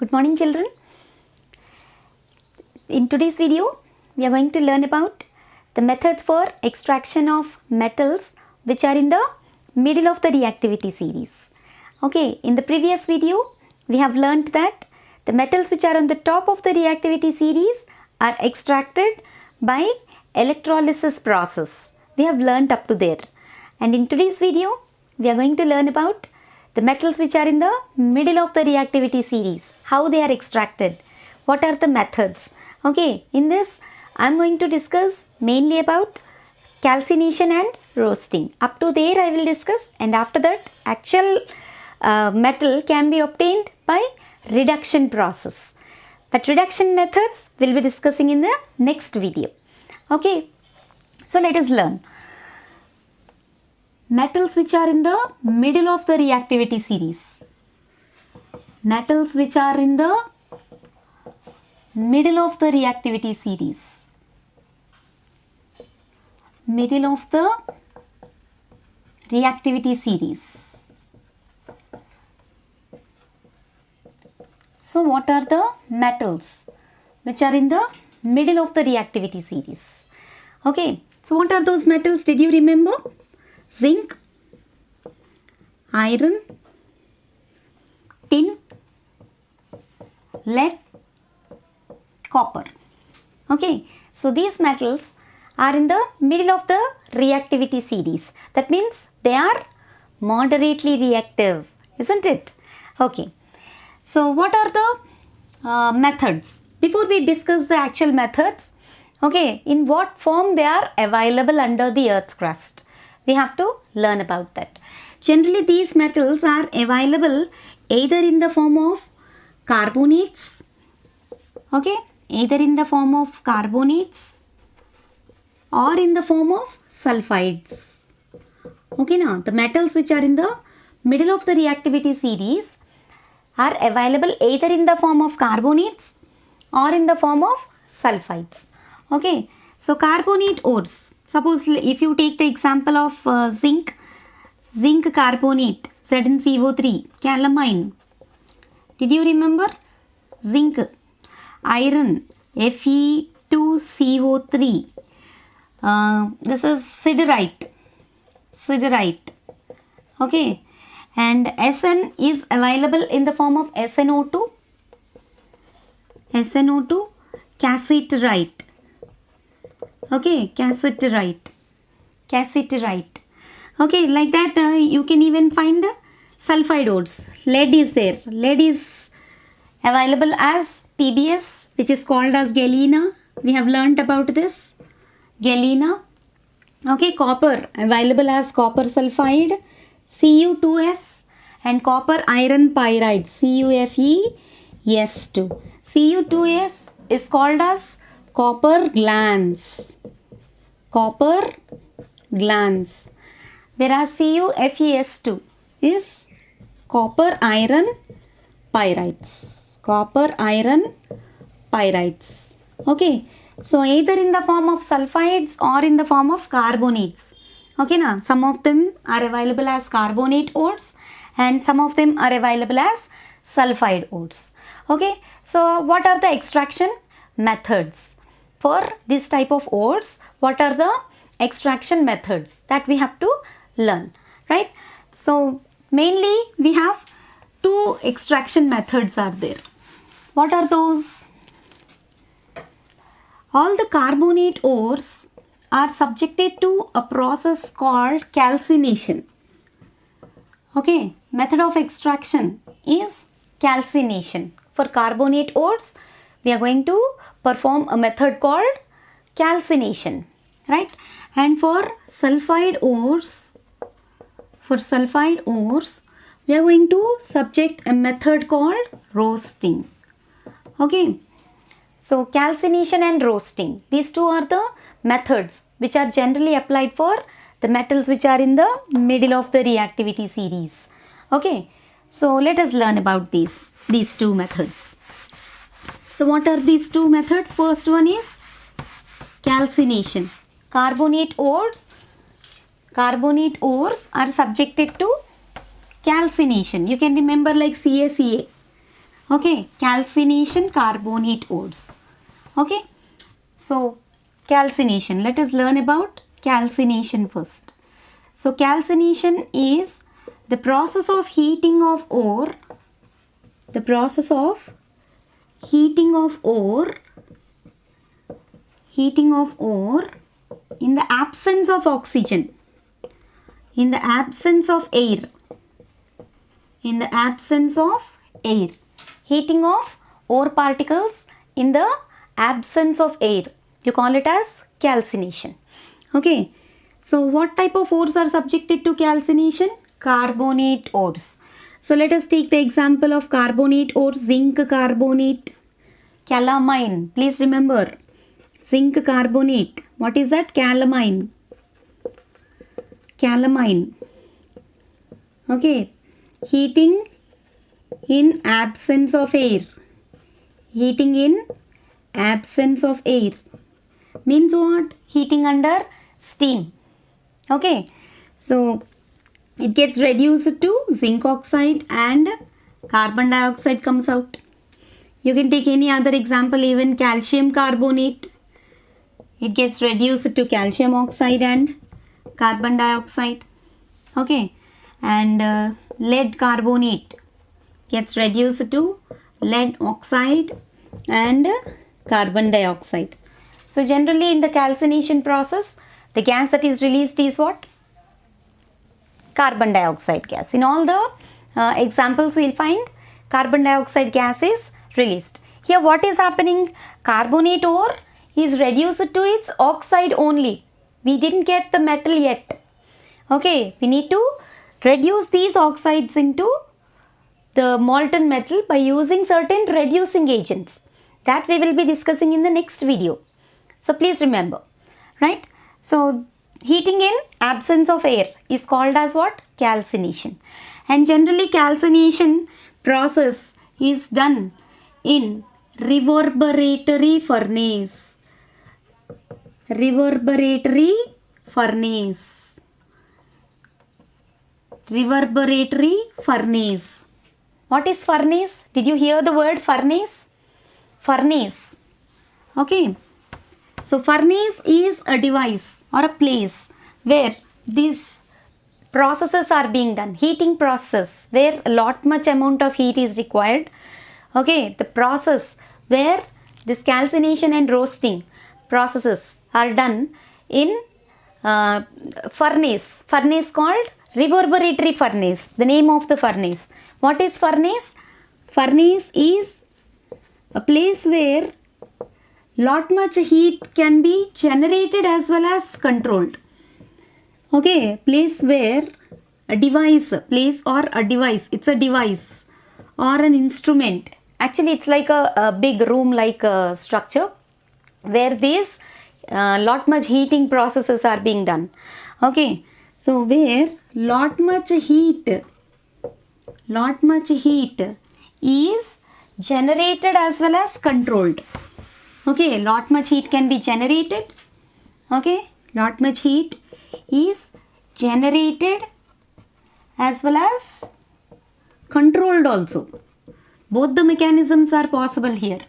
Good morning children. In today's video, we are going to learn about the methods for extraction of metals which are in the middle of the reactivity series. Okay, in the previous video, we have learnt that the metals which are on the top of the reactivity series are extracted by electrolysis process. We have learnt up to there. And in today's video, we are going to learn about the metals which are in the middle of the reactivity series, how they are extracted, what are the methods. Okay, in this I am going to discuss mainly about calcination and roasting. Up to there I will discuss, and after that actual metal can be obtained by reduction process. But reduction methods we will be discussing in the next video. Okay, so let us learn. Metals which are in the middle of the reactivity series. Metals which are in the middle of the reactivity series. Middle of the reactivity series. So what are the metals which are in the middle of the reactivity series? Okay, so what are those metals? Did you remember? Zinc, iron, tin, lead, copper. Okay, so these metals are in the middle of the reactivity series. That means they are moderately reactive, isn't it? Okay, so what are the methods? Before we discuss the actual methods, okay, in what form they are available under the Earth's crust? We have to learn about that. Generally, these metals are available either in the form of carbonates, okay, either in the form of carbonates or in the form of sulfides. Okay, now the metals which are in the middle of the reactivity series are available either in the form of carbonates or in the form of sulfides. Okay, so carbonate ores. Suppose if you take the example of zinc carbonate, ZnCO3, calamine. Did you remember? Zinc, iron, Fe2CO3. This is siderite. Okay, and Sn is available in the form of SnO2, cassiterite. Okay, cassiterite. Okay, like that you can even find sulfide ores. Lead is there. Lead is available as PbS, which is called as galena. We have learnt about this. Galena. Okay, copper available as copper sulfide, Cu2S, and copper iron pyrite, CuFeS2. Cu2S is called as copper glans, whereas CuFeS2 is copper iron pyrites. Okay, so either in the form of sulfides or in the form of carbonates. Okay, now some of them are available as carbonate ores and some of them are available as sulfide ores. Okay, so what are the extraction methods for this type of ores? What are the extraction methods that we have to learn, right? So mainly we have two extraction methods are there. What are those? All the carbonate ores are subjected to a process called calcination. Okay, method of extraction is calcination. For carbonate ores, we are going to perform a method called calcination, right? And for sulfide ores, we are going to subject a method called roasting. Okay, so calcination and roasting, these two are the methods which are generally applied for the metals which are in the middle of the reactivity series. Okay, so let us learn about these two methods. So what are these two methods? First one is calcination. Carbonate ores are subjected to calcination. You can remember like CaCa. Okay, calcination carbonate ores. Okay, so calcination. Let us learn about calcination first. So calcination is the process of heating of ore. The process of heating of ore in the absence of oxygen, in the absence of air, heating of ore particles in the absence of air, you call it as calcination. Okay, so what type of ores are subjected to calcination? Carbonate ores. So let us take the example of carbonate ore, zinc carbonate, calamine. Please remember, zinc carbonate. What is that? Calamine. Okay, heating in absence of air. Means what? Heating under steam. Okay, so it gets reduced to zinc oxide and carbon dioxide comes out. You can take any other example, even calcium carbonate. It gets reduced to calcium oxide and carbon dioxide. Okay, and lead carbonate gets reduced to lead oxide and carbon dioxide. So generally in the calcination process, the gas that is released is what? Carbon dioxide gas. In all the examples we will find carbon dioxide gas is released. Here what is happening? Carbonate ore is reduced to its oxide only. We didn't get the metal yet. Okay, we need to reduce these oxides into the molten metal by using certain reducing agents. That we will be discussing in the next video. So please remember, right? So heating in absence of air is called as what? Calcination. And generally calcination process is done in reverberatory furnace. Reverberatory furnace. What is furnace? Did you hear the word furnace? Furnace. Okay. So furnace is a device or a place where these processes are being done. Heating process where a lot much amount of heat is required. Okay. The process where this calcination and roasting processes are done in furnace. Furnace called reverberatory furnace. The name of the furnace. What is furnace? Furnace is a place where lot much heat can be generated as well as controlled. Okay, place where a device, it's a device or an instrument. Actually, it's like a big room like structure where these lot much heating processes are being done. Okay, so where lot much heat is generated as well as controlled. Okay, lot much heat can be generated. Okay, lot much heat is generated as well as controlled also. Both the mechanisms are possible here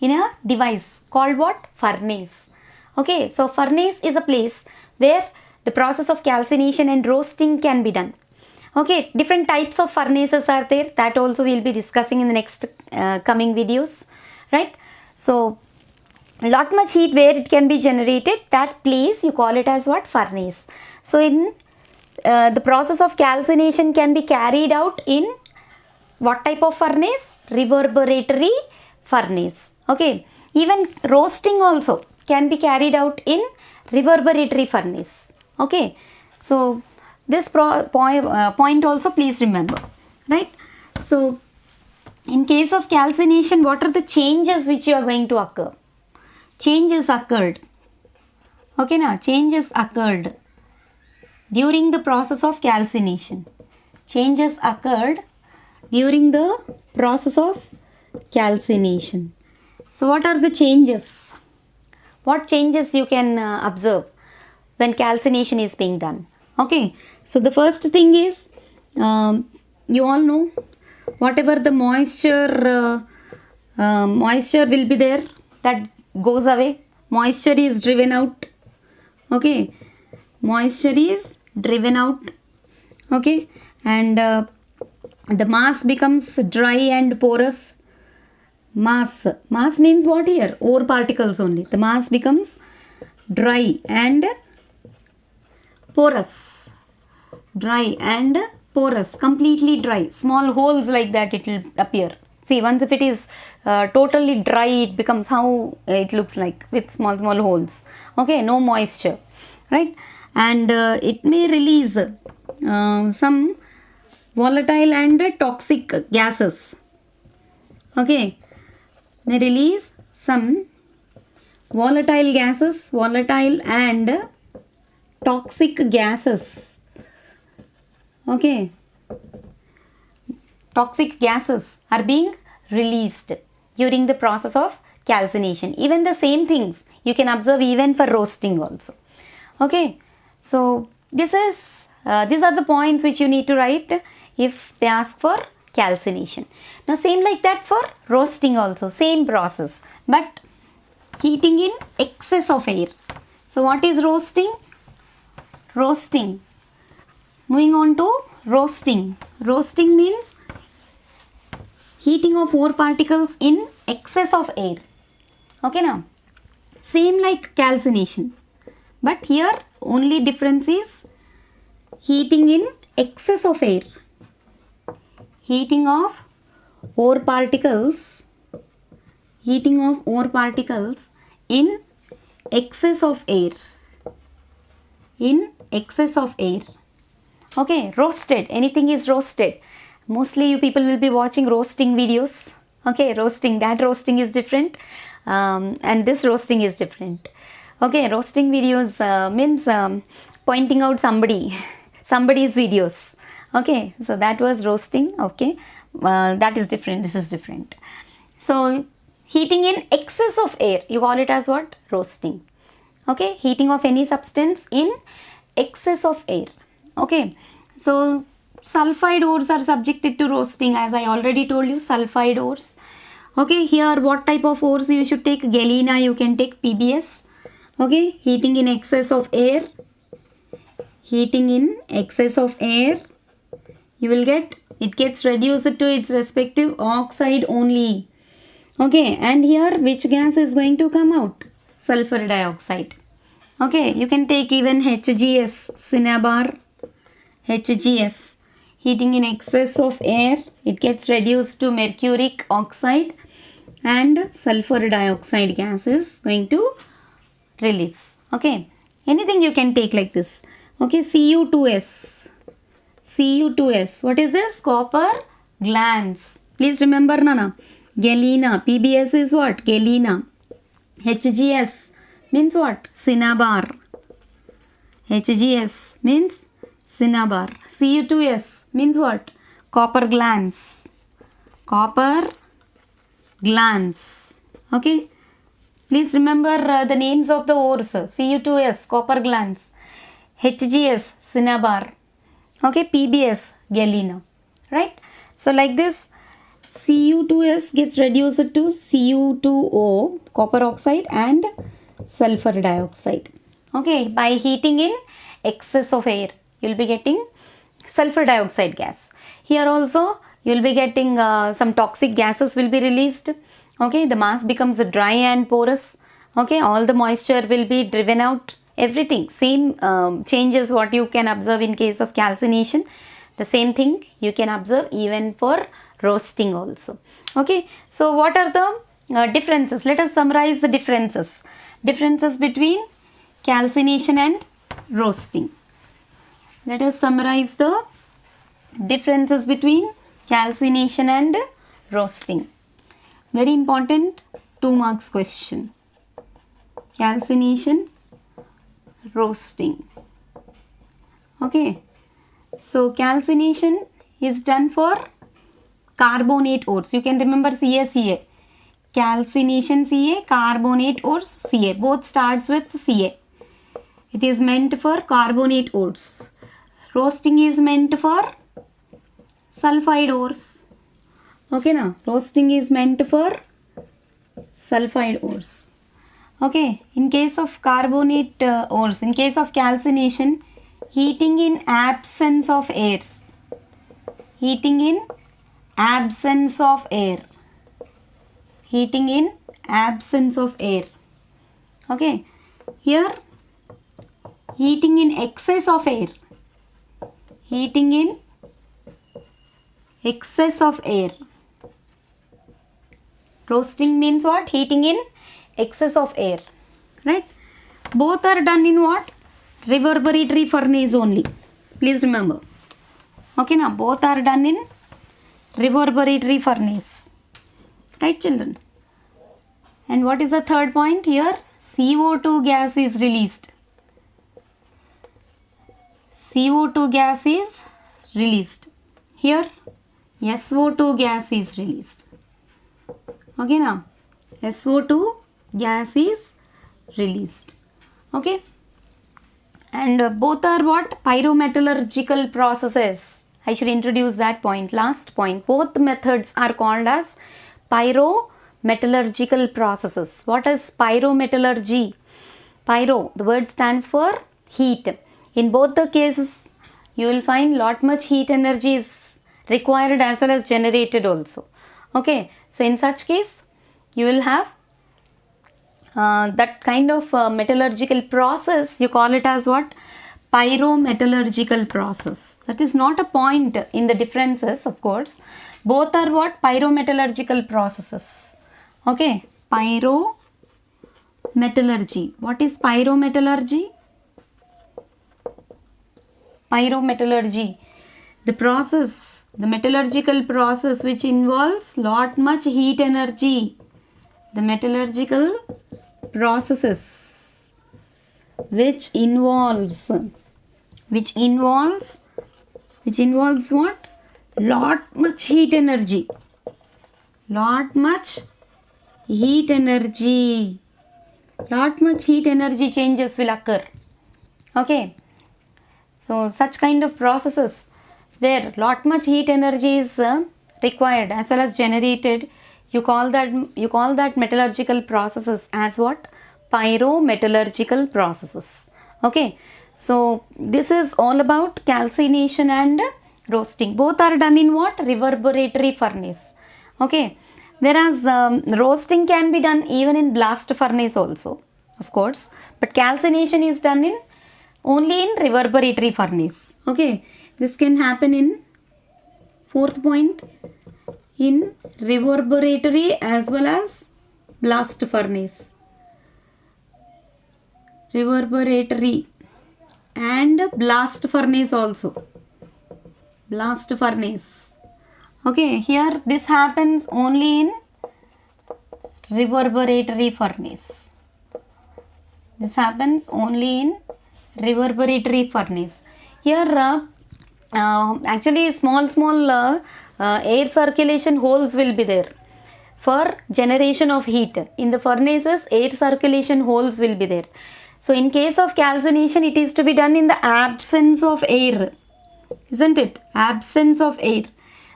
in a device called what? Furnace. Okay, so furnace is a place where the process of calcination and roasting can be done. Okay, different types of furnaces are there. That also we will be discussing in the next coming videos, right? So lot much heat where it can be generated, that place you call it as what? Furnace. So in the process of calcination can be carried out in what type of furnace? Reverberatory furnace. Okay, even roasting also can be carried out in reverberatory furnace. Okay, so this point also please remember, right? So in case of calcination, what are the changes which you are going to occur? Changes occurred. Okay, now changes occurred during the process of calcination. Changes occurred during the process of calcination. So what are the changes? What changes you can observe when calcination is being done? Okay, so the first thing is, you all know, whatever the moisture moisture will be there, that goes away, moisture is driven out. Okay, moisture is driven out. Okay, and the mass becomes dry and porous. Mass means what here? Ore particles only. The mass becomes dry and porous. Dry and porous, completely dry. Small holes like that it will appear. See, once if it is totally dry, it becomes how it looks like, with small holes. Okay, no moisture, right? And it may release some volatile and toxic gases. Okay, may release some volatile gases, volatile and toxic gases. Okay, toxic gases are being released during the process of calcination. Even the same things you can observe even for roasting also. Okay, so these are the points which you need to write if they ask for calcination. Now same like that for roasting also, same process, but heating in excess of air. So what is roasting? Roasting. Moving on to roasting. Roasting means heating of ore particles in excess of air. Okay, now same like calcination, but here only difference is heating in excess of air. Heating of ore particles, heating of ore particles in excess of air. In excess of air. Okay, roasted. Anything is roasted. Mostly you people will be watching roasting videos. Okay, roasting. That roasting is different, and this roasting is different. Okay, roasting videos means pointing out somebody's videos. Okay, so that was roasting. Okay, that is different. This is different. So heating in excess of air, you call it as what? Roasting. Okay, heating of any substance in excess of air. Okay, so sulfide ores are subjected to roasting, as I already told you, sulfide ores. Okay, here what type of ores you should take? Galena, you can take PBS. Okay, heating in excess of air. Heating in excess of air, you will get, it gets reduced to its respective oxide only. Okay, and here which gas is going to come out? Sulfur dioxide. Okay, you can take even HGS, Cinnabar, HGS. Heating in excess of air, it gets reduced to mercuric oxide and sulfur dioxide gas is going to release. Okay, anything you can take like this. Okay, Cu2s. Cu2s. What is this? Copper glans. Please remember, Nana. Galena. PBS is what? Galena. HGS means what? Cinnabar. HGS means Cinnabar. Cu2s means what? Copper glans. Copper glans. Okay. Please remember the names of the ores. Cu2s, copper glans. HGS, Cinnabar. Okay, PBS, Galena. Right? So like this, Cu2s gets reduced to Cu2O, copper oxide and sulfur dioxide. Okay, by heating in excess of air, you will be getting sulfur dioxide gas. Here also, you will be getting some toxic gases will be released. Okay, the mass becomes dry and porous. Okay, all the moisture will be driven out. Everything, same changes what you can observe in case of calcination. The same thing you can observe even for roasting also. Okay, so what are the differences? Let us summarize the differences. Differences between calcination and roasting. Let us summarize the differences between calcination and roasting. Very important 2 marks question. Calcination, roasting. Okay, so calcination is done for carbonate ores. You can remember CaCa. Calcination Ca, carbonate ores Ca. Both starts with Ca. It is meant for carbonate ores. Roasting is meant for sulfide ores. Okay, now roasting is meant for sulfide ores. Okay, in case of carbonate ores, in case of calcination, heating in absence of air. Heating in absence of air. Heating in absence of air. Okay, here heating in excess of air. Heating in excess of air. Roasting means what? Heating in excess of air, right? Both are done in what? Reverberatory furnace only. Please remember. Okay, now both are done in reverberatory furnace, right, children? And what is the third point here? CO2 gas is released. CO2 gas is released. Here SO2 gas is released. Okay, now SO2 gas is released. Okay, and both are what? Pyrometallurgical processes. I should introduce that point. Last point. Both methods are called as pyrometallurgical processes. What is pyrometallurgy? Pyro, the word stands for heat. In both the cases, you will find lot much heat energy is required as well as generated also. Okay, so in such case, you will have that kind of metallurgical process. You call it as what? Pyrometallurgical process. That is not a point in the differences, of course. Both are what? Pyrometallurgical processes. Okay, pyrometallurgy. What is pyrometallurgy? Pyrometallurgy, the process, the metallurgical process which involves lot much heat energy. The metallurgical processes which involves what? Lot much heat energy. Lot much heat energy. Lot much heat energy changes will occur. Okay, so such kind of processes where lot much heat energy is required as well as generated, you call that metallurgical processes as what? Pyrometallurgical processes. Okay, so this is all about calcination and roasting. Both are done in what? Reverberatory furnace. Okay, whereas roasting can be done even in blast furnace also, of course, but calcination is done in only in reverberatory furnace. Okay, this can happen in fourth point, in reverberatory as well as blast furnace. Reverberatory and blast furnace also. Blast furnace. Okay, here this happens only in reverberatory furnace. This happens only in reverberatory furnace. Here actually small air circulation holes will be there for generation of heat. In the furnaces, air circulation holes will be there. So in case of calcination, it is to be done in the absence of air, isn't it? Absence of air.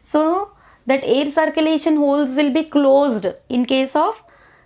So that air circulation holes will be closed in case of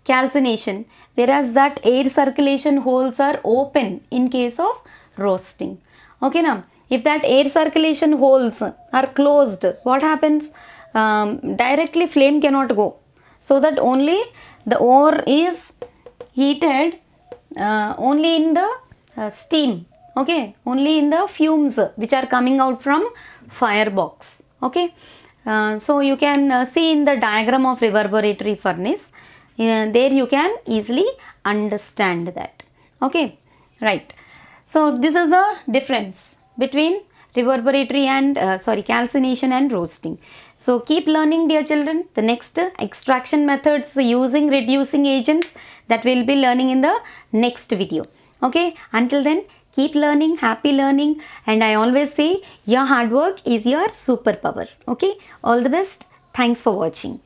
calcination, whereas that air circulation holes are open in case of roasting. Okay, now if that air circulation holes are closed, what happens? Directly flame cannot go, so that only the ore is heated only in the steam. Okay, only in the fumes which are coming out from firebox. Okay, so you can see in the diagram of reverberatory furnace, there you can easily understand that. Okay, right. So this is the difference between reverberatory and calcination and roasting. So keep learning, dear children. The next extraction methods using reducing agents, that we'll be learning in the next video. Okay, until then, keep learning, happy learning, and I always say your hard work is your superpower. Okay, all the best. Thanks for watching.